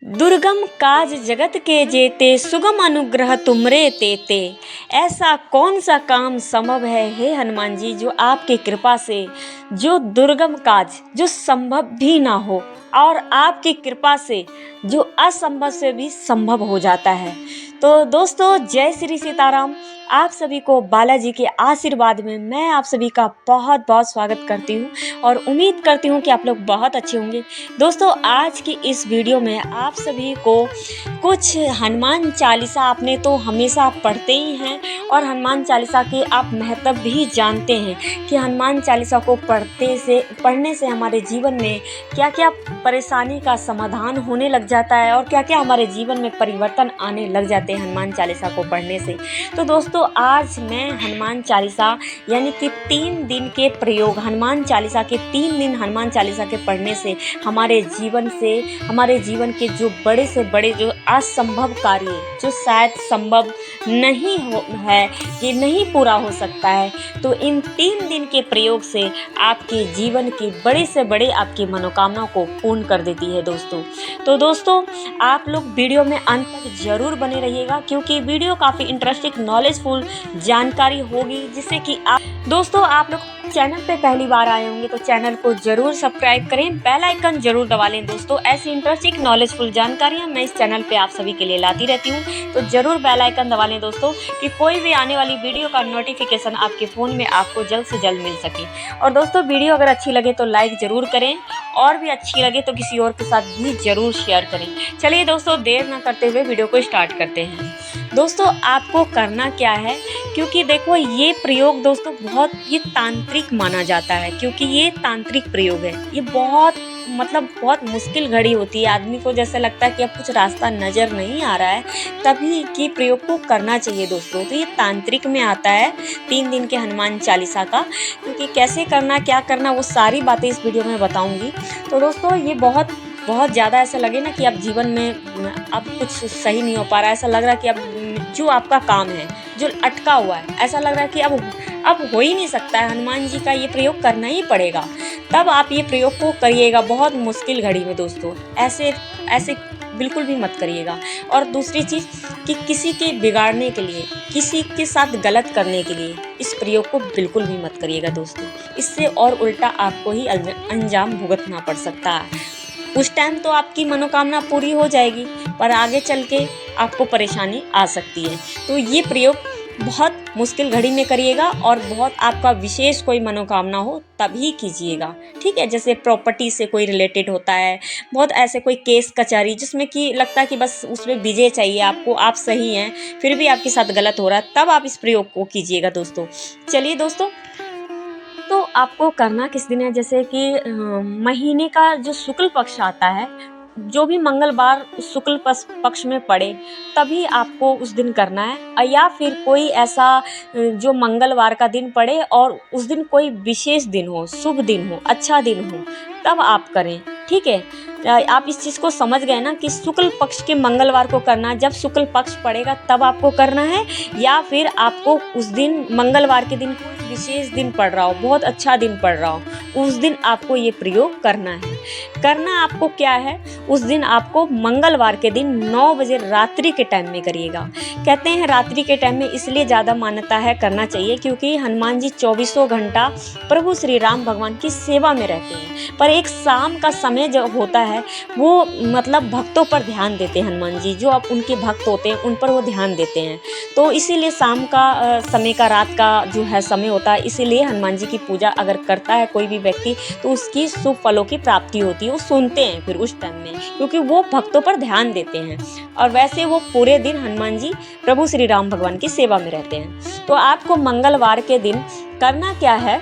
दुर्गम काज जगत के जेते, सुगम अनुग्रह तुमरे तेते। ऐसा कौन सा काम संभव है हे हनुमान जी, जो आपकी कृपा से, जो दुर्गम काज जो संभव भी ना हो और आपकी कृपा से जो असंभव से भी संभव हो जाता है। तो दोस्तों, जय श्री सीताराम। आप सभी को बालाजी के आशीर्वाद में मैं आप सभी का बहुत बहुत स्वागत करती हूँ और उम्मीद करती हूँ कि आप लोग बहुत अच्छे होंगे। दोस्तों, आज की इस वीडियो में आप सभी को कुछ हनुमान चालीसा आपने तो हमेशा पढ़ते ही हैं और हनुमान चालीसा के आप महत्व भी जानते हैं कि हनुमान चालीसा को पढ़ने से हमारे जीवन में क्या क्या परेशानी का समाधान होने लग जाता है और क्या क्या हमारे जीवन में परिवर्तन आने लग जाते हैं हनुमान चालीसा को पढ़ने से। तो दोस्तों, आज मैं हनुमान चालीसा यानी कि 3 दिन के प्रयोग, हनुमान चालीसा के 3 दिन हनुमान चालीसा के पढ़ने से हमारे जीवन के जो बड़े से बड़े जो असंभव कार्य जो शायद संभव नहीं है, ये नहीं पूरा हो सकता है, तो इन 3 दिन के प्रयोग से आपके जीवन की बड़े से बड़े आपकी मनोकामनाओं को पूर्ण कर देती है दोस्तों। तो दोस्तों, आप लोग वीडियो में अंत तक जरूर बने रहिएगा क्योंकि वीडियो काफ़ी इंटरेस्टिंग नॉलेजफुल जानकारी होगी, जिससे कि आप लोग चैनल पे पहली बार आए होंगे तो चैनल को जरूर सब्सक्राइब करें, बेल आइकन जरूर दबा लें। दोस्तों, ऐसी इंटरेस्टिंग नॉलेजफुल जानकारियाँ मैं इस चैनल पे आप सभी के लिए लाती रहती हूँ, तो जरूर बेल आइकन दबा लें दोस्तों, कि कोई भी आने वाली वीडियो का नोटिफिकेशन आपके फ़ोन में आपको जल्द से जल्द मिल सके। और दोस्तों, वीडियो अगर अच्छी लगे तो लाइक ज़रूर करें और भी अच्छी लगे तो किसी और के साथ भी ज़रूर शेयर करें। चलिए दोस्तों, देर ना करते हुए वीडियो को स्टार्ट करते हैं। दोस्तों, आपको करना क्या है, क्योंकि देखो ये प्रयोग दोस्तों ये तांत्रिक माना जाता है, क्योंकि ये तांत्रिक प्रयोग है। ये बहुत मुश्किल घड़ी होती है, आदमी को जैसे लगता है कि अब कुछ रास्ता नज़र नहीं आ रहा है, तभी की प्रयोग को करना चाहिए दोस्तों। तो ये तांत्रिक में आता है 3 दिन के हनुमान चालीसा का, क्योंकि कैसे करना, क्या करना, वो सारी बातें इस वीडियो में बताऊंगी। तो दोस्तों, ये बहुत ज़्यादा ऐसा लगे ना कि अब जीवन में अब कुछ सही नहीं हो पा रहा है, ऐसा लग रहा है कि अब जो आपका काम है जो अटका हुआ है, ऐसा लग रहा है कि अब हो ही नहीं सकता है, हनुमान जी का ये प्रयोग करना ही पड़ेगा, तब आप ये प्रयोग को करिएगा बहुत मुश्किल घड़ी में दोस्तों। ऐसे बिल्कुल भी मत करिएगा। और दूसरी चीज़ कि किसी के बिगाड़ने के लिए, किसी के साथ गलत करने के लिए इस प्रयोग को बिल्कुल भी मत करिएगा दोस्तों। इससे और उल्टा आपको ही अंजाम भुगतना पड़ सकता है। उस टाइम तो आपकी मनोकामना पूरी हो जाएगी, पर आगे चल के आपको परेशानी आ सकती है। तो ये प्रयोग बहुत मुश्किल घड़ी में करिएगा और बहुत आपका विशेष कोई मनोकामना हो तभी कीजिएगा, ठीक है। जैसे प्रॉपर्टी से कोई रिलेटेड होता है, बहुत ऐसे कोई केस कचहरी जिसमें कि लगता है कि बस उसमें विजय चाहिए आपको, आप सही हैं फिर भी आपके साथ गलत हो रहा है, तब आप इस प्रयोग को कीजिएगा दोस्तों। चलिए दोस्तों, तो आपको करना किस दिन है, जैसे कि महीने का जो शुक्ल पक्ष आता है, जो भी मंगलवार शुक्ल पक्ष में पड़े तभी आपको उस दिन करना है, या फिर कोई ऐसा जो मंगलवार का दिन पड़े और उस दिन कोई विशेष दिन हो, शुभ दिन हो, अच्छा दिन हो, तब आप करें, ठीक है। आप इस चीज़ को समझ गए ना कि शुक्ल पक्ष के मंगलवार को करना है, जब शुक्ल पक्ष पड़ेगा तब आपको करना है, या फिर आपको उस दिन मंगलवार के दिन कोई विशेष दिन पड़ रहा हो, बहुत अच्छा दिन पड़ रहा हो, उस दिन आपको ये प्रयोग करना है। करना आपको क्या है, उस दिन आपको मंगलवार के दिन 9 बजे रात्रि के टाइम में करिएगा। कहते हैं रात्रि के टाइम में इसलिए ज़्यादा मान्यता है करना चाहिए क्योंकि हनुमान जी 24 घंटा प्रभु श्री राम भगवान की सेवा में रहते हैं, पर एक शाम का समय जो होता है वो भक्तों पर ध्यान देते हैं हनुमान जी, जो अब उनके भक्त होते हैं उन पर वो ध्यान देते हैं। तो इसीलिए शाम का समय का, रात का जो है समय होता है, इसीलिए हनुमान जी की पूजा अगर करता है कोई भी व्यक्ति तो उसकी शुभ फलों की प्राप्ति होती है। वो सुनते हैं फिर उस टाइम में, क्योंकि वो भक्तों पर ध्यान देते हैं और वैसे वो पूरे दिन हनुमान जी प्रभु श्री राम भगवान की सेवा में रहते हैं। तो आपको मंगलवार के दिन करना क्या है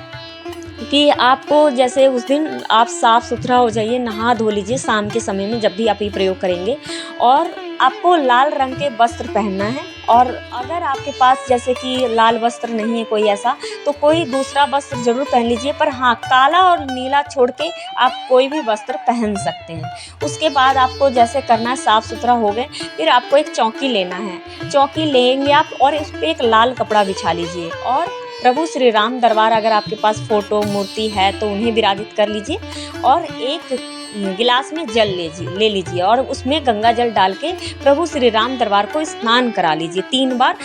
कि आपको जैसे उस दिन आप साफ़ सुथरा हो जाइए, नहा धो लीजिए शाम के समय में जब भी आप ये प्रयोग करेंगे, और आपको लाल रंग के वस्त्र पहनना है। और अगर आपके पास जैसे कि लाल वस्त्र नहीं है कोई ऐसा, तो कोई दूसरा वस्त्र जरूर पहन लीजिए, पर हाँ, काला और नीला छोड़ के आप कोई भी वस्त्र पहन सकते हैं। उसके बाद आपको जैसे करना है, साफ़ सुथरा हो गए, फिर आपको एक चौकी लेना है। चौकी लेंगे आप और इस पर एक लाल कपड़ा बिछा लीजिए और प्रभु श्री राम दरबार, अगर आपके पास फोटो मूर्ति है तो उन्हें विराजित कर लीजिए, और एक गिलास में जल ले लीजिए और उसमें गंगा जल डाल के प्रभु श्री राम दरबार को स्नान करा लीजिए 3 बार।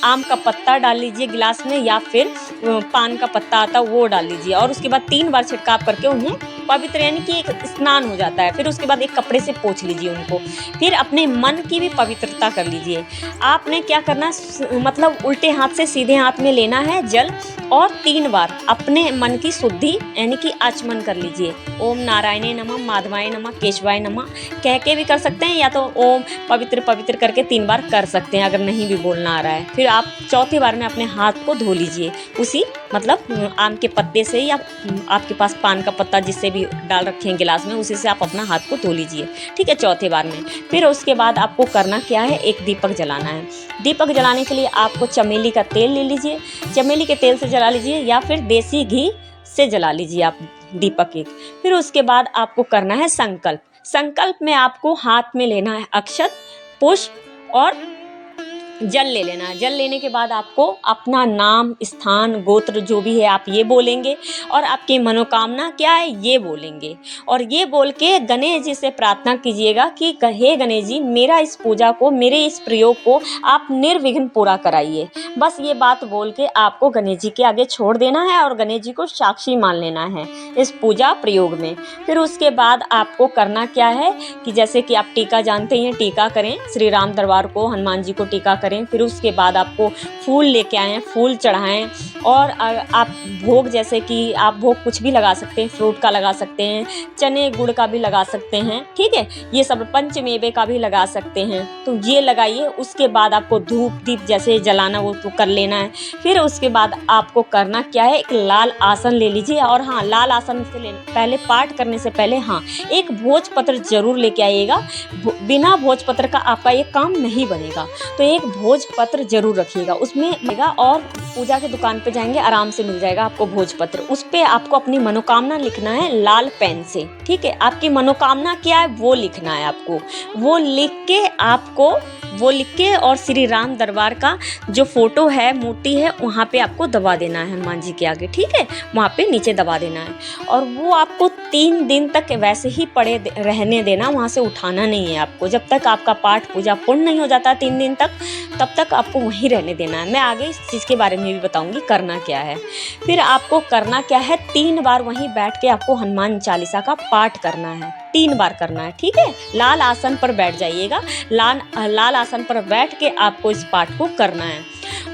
आम का पत्ता डाल लीजिए गिलास में या फिर पान का पत्ता आता वो डाल लीजिए और उसके बाद 3 बार छिड़काव करके उन्हें पवित्र यानी कि एक स्नान हो जाता है। फिर उसके बाद एक कपड़े से पोंछ लीजिए उनको। फिर अपने मन की भी पवित्रता कर लीजिए। आपने क्या करना, मतलब उल्टे हाथ से सीधे हाथ में लेना है जल और 3 बार अपने मन की शुद्धि यानी कि आचमन कर लीजिए। ओम नारायणे नमः, माधवाय नमः, केशवाय नमः कह के भी कर सकते हैं या तो ओम पवित्र पवित्र करके 3 बार कर सकते हैं अगर नहीं भी बोलना आ रहा है। फिर आप चौथे बार में अपने हाथ को धो लीजिए उसी मतलब आम के पत्ते से या आपके पास पान का पत्ता जिससे भी डाल रखे हैं गिलास में उसी से आप अपना हाथ को धो लीजिए। ठीक है, चौथे बार में। फिर उसके बाद आपको करना क्या है, एक दीपक जलाना है। दीपक जलाने के लिए आपको चमेली का तेल ले लीजिए, चमेली के तेल से जला लीजिए या फिर देसी घी से जला लीजिए आप दीपक एक। फिर उसके बाद आपको करना है संकल्प। संकल्प में आपको हाथ में लेना है अक्षत, पुष्प और जल ले लेना है। जल लेने के बाद आपको अपना नाम, स्थान, गोत्र जो भी है आप ये बोलेंगे और आपकी मनोकामना क्या है ये बोलेंगे और ये बोल के गणेश जी से प्रार्थना कीजिएगा कि हे गणेश जी मेरा इस पूजा को, मेरे इस प्रयोग को आप निर्विघ्न पूरा कराइए। बस ये बात बोल के आपको गणेश जी के आगे छोड़ देना है और गणेश जी को साक्षी मान लेना है इस पूजा प्रयोग में। फिर उसके बाद आपको करना क्या है कि जैसे कि आप टीका जानते हैं, टीका करें श्री राम दरबार को, हनुमान जी को टीका करें। फिर उसके बाद आपको फूल लेके आएँ, फूल चढ़ाएं और आप भोग जैसे कि आप भोग कुछ भी लगा सकते हैं, फ्रूट का लगा सकते हैं, चने गुड़ का भी लगा सकते हैं। ठीक है, ये सब पंचमेवे का भी लगा सकते हैं, तो ये लगाइए। उसके बाद आपको धूप दीप जैसे जलाना वो तो कर लेना है। फिर उसके बाद आपको करना क्या है, एक लाल आसन ले लीजिए और हाँ, लाल आसन से पहले पाठ करने से पहले हाँ एक भोजपत्र जरूर लेके आइएगा। बिना भोजपत्र का आपका ये काम नहीं बनेगा, तो एक भोजपत्र जरूर रखिएगा उसमें मिलेगा और पूजा की दुकान पे जाएंगे आराम से मिल जाएगा आपको भोजपत्र। उस पे आपको अपनी मनोकामना लिखना है लाल पेन से। ठीक है, आपकी मनोकामना क्या है वो लिखना है आपको। वो लिख के और श्री राम दरबार का जो फोटो है, मूर्ति है, वहाँ पे आपको दबा देना है हनुमान जी के आगे। ठीक है, वहाँ पे नीचे दबा देना है और वो आपको 3 दिन तक वैसे ही पड़े रहने देना, वहाँ से उठाना नहीं है आपको। जब तक आपका पाठ पूजा पूर्ण नहीं हो जाता 3 दिन तक, तब तक आपको वहीं रहने देना है। मैं आगे इस चीज़ के बारे में भी बताऊंगी करना क्या है। फिर आपको करना क्या है, 3 बार वहीं बैठ के आपको हनुमान चालीसा का पाठ करना है, 3 बार करना है। ठीक है, लाल आसन पर बैठ जाइएगा। लाल आसन पर बैठ के आपको इस पाठ को करना है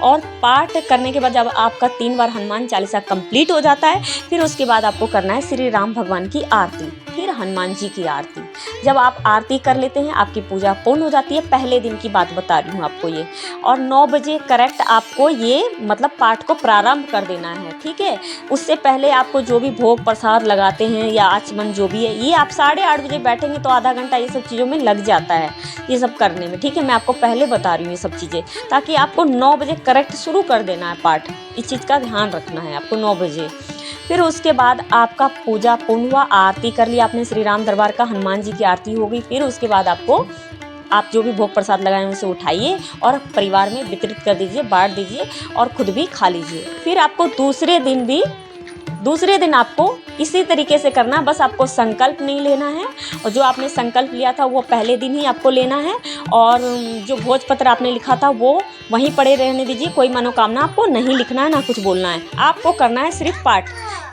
और पाठ करने के बाद जब आपका 3 बार हनुमान चालीसा कंप्लीट हो जाता है, फिर उसके बाद आपको करना है श्री राम भगवान की आरती, फिर हनुमान जी की आरती। जब आप आरती कर लेते हैं आपकी पूजा पूर्ण हो जाती है। पहले दिन की बात बता रही हूँ आपको ये, और 9 बजे करेक्ट आपको ये मतलब पाठ को प्रारंभ कर देना है। ठीक है, उससे पहले आपको जो भी भोग प्रसाद लगाते हैं या आचमन जो भी है, ये आप 8:30 बजे बैठेंगे तो आधा घंटा ये सब चीज़ों में लग जाता है ये सब करने में। ठीक है, मैं आपको पहले बता रही हूँ ये सब चीज़ें, ताकि आपको 9 बजे करेक्ट शुरू कर देना है पाठ। इस चीज़ का ध्यान रखना है आपको 9 बजे। फिर उसके बाद आपका पूजा पूर्ण हुआ, आरती कर लिया आपने श्री राम दरबार का, हनुमान जी की आरती हो गई। फिर उसके बाद आपको आप जो भी भोग प्रसाद लगाए उसे उठाइए और परिवार में वितरित कर दीजिए, बांट दीजिए और खुद भी खा लीजिए। फिर आपको दूसरे दिन आपको इसी तरीके से करना, बस आपको संकल्प नहीं लेना है और जो आपने संकल्प लिया था वो पहले दिन ही आपको लेना है और जो भोजपत्र आपने लिखा था वो वहीं पड़े रहने दीजिए। कोई मनोकामना आपको नहीं लिखना है, ना कुछ बोलना है। आपको करना है सिर्फ पाठ।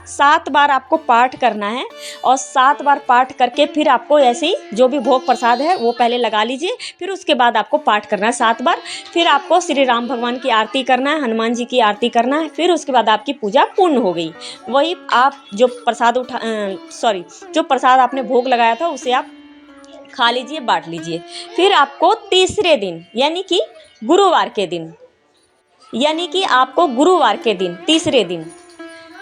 7 बार आपको पाठ करना है और 7 बार पाठ करके फिर आपको ऐसे ही जो भी भोग प्रसाद है वो पहले लगा लीजिए। फिर उसके बाद आपको पाठ करना है 7 बार। फिर आपको श्री राम भगवान की आरती करना है, हनुमान जी की आरती करना है। फिर उसके बाद आपकी पूजा पूर्ण हो गई। वही आप जो प्रसाद आपने भोग लगाया था उसे आप खा लीजिए, बांट लीजिए। फिर आपको तीसरे दिन यानी कि गुरुवार के दिन तीसरे दिन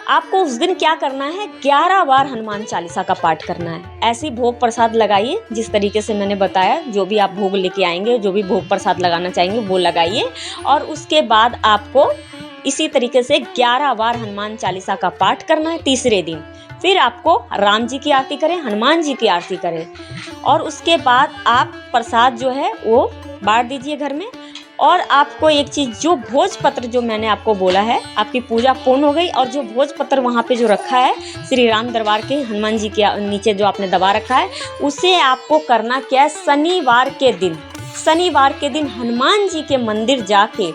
आपको उस दिन क्या करना है, 11 बार हनुमान चालीसा का पाठ करना है। ऐसी भोग प्रसाद लगाइए जिस तरीके से मैंने बताया। जो भी आप भोग लेके आएंगे, जो भी भोग प्रसाद लगाना चाहेंगे वो लगाइए और उसके बाद आपको इसी तरीके से 11 बार हनुमान चालीसा का पाठ करना है तीसरे दिन। फिर आपको राम जी की आरती करें, हनुमान जी की आरती करें और उसके बाद आप प्रसाद जो है वो बांट दीजिए घर में और आपको एक चीज़, जो भोजपत्र जो मैंने आपको बोला है, आपकी पूजा पूर्ण हो गई। और जो भोजपत्र वहाँ पे जो रखा है श्री राम दरबार के हनुमान जी के नीचे जो आपने दबा रखा है, उसे आपको करना क्या है, शनिवार के दिन हनुमान जी के मंदिर जाके,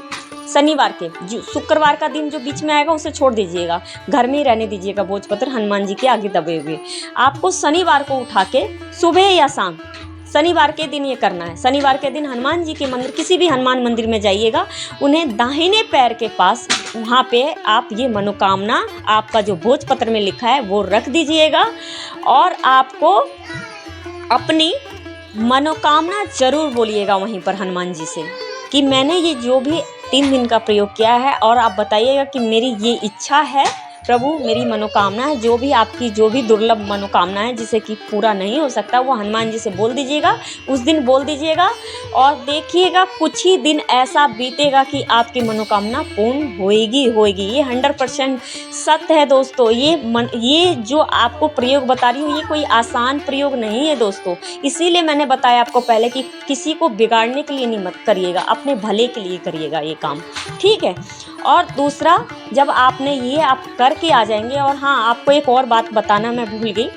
शनिवार के जो शुक्रवार का दिन जो बीच में आएगा उसे छोड़ दीजिएगा, घर में ही रहने दीजिएगा भोजपत्र हनुमान जी के आगे दबे हुए। आपको शनिवार को उठा के सुबह या शाम, शनिवार के दिन ये करना है। शनिवार के दिन हनुमान जी के मंदिर, किसी भी हनुमान मंदिर में जाइएगा, उन्हें दाहिने पैर के पास, वहाँ पे आप ये मनोकामना आपका जो भोजपत्र में लिखा है वो रख दीजिएगा। और आपको अपनी मनोकामना जरूर बोलिएगा वहीं पर हनुमान जी से कि मैंने ये जो भी 3 दिन का प्रयोग किया है, और आप बताइएगा कि मेरी ये इच्छा है प्रभु, मेरी मनोकामना है, जो भी आपकी जो भी दुर्लभ मनोकामना है जिसे कि पूरा नहीं हो सकता, वो हनुमान जी से बोल दीजिएगा, उस दिन बोल दीजिएगा। और देखिएगा कुछ ही दिन ऐसा बीतेगा कि आपकी मनोकामना पूर्ण होएगी। ये 100% सत्य है दोस्तों। ये जो आपको प्रयोग बता रही हूँ, ये कोई आसान प्रयोग नहीं है दोस्तों। इसीलिए मैंने बताया आपको पहले कि किसी को बिगाड़ने के लिए नहीं मत करिएगा, अपने भले के लिए करिएगा ये काम, ठीक है। और दूसरा, जब आपने ये आप करके आ जाएंगे, और हाँ, आपको एक और बात बताना मैं भूल गई,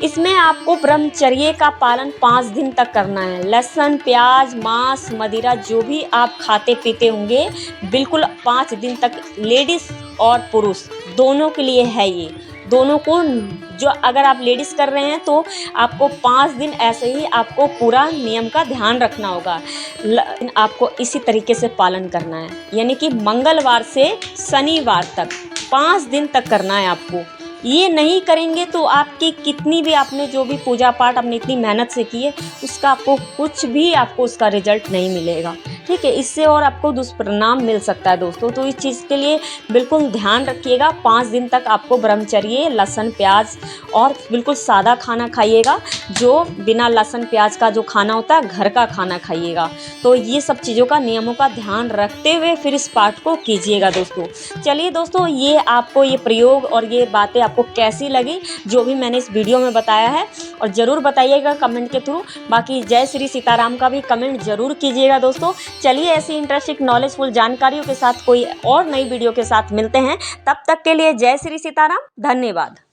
इसमें आपको ब्रह्मचर्य का पालन 5 दिन तक करना है। लहसुन, प्याज, मांस, मदिरा जो भी आप खाते पीते होंगे, बिल्कुल 5 दिन तक, लेडीज़ और पुरुष दोनों के लिए है ये, दोनों को। जो अगर आप लेडीज़ कर रहे हैं तो आपको 5 दिन ऐसे ही आपको पूरा नियम का ध्यान रखना होगा। आपको इसी तरीके से पालन करना है, यानी कि मंगलवार से शनिवार तक 5 दिन तक करना है आपको। ये नहीं करेंगे तो आपकी कितनी भी आपने जो भी पूजा पाठ अपनी इतनी मेहनत से की है, उसका आपको कुछ भी आपको उसका रिजल्ट नहीं मिलेगा, ठीक है। इससे और आपको दुष्परिणाम मिल सकता है दोस्तों। तो इस चीज़ के लिए बिल्कुल ध्यान रखिएगा। 5 दिन तक आपको ब्रह्मचर्य, लहसुन, प्याज और बिल्कुल सादा खाना खाइएगा, जो बिना लहसुन प्याज का जो खाना होता है, घर का खाना खाइएगा। तो ये सब चीज़ों का, नियमों का ध्यान रखते हुए फिर इस पाठ को कीजिएगा दोस्तों। चलिए दोस्तों, ये आपको ये प्रयोग और ये बातें आपको कैसी लगी, जो भी मैंने इस वीडियो में बताया है, और ज़रूर बताइएगा कमेंट के थ्रू। बाकी जय श्री सीताराम का भी कमेंट ज़रूर कीजिएगा दोस्तों। चलिए, ऐसी इंटरेस्टिंग नॉलेजफुल जानकारियों के साथ कोई और नई वीडियो के साथ मिलते हैं। तब तक के लिए जय श्री सीताराम, धन्यवाद।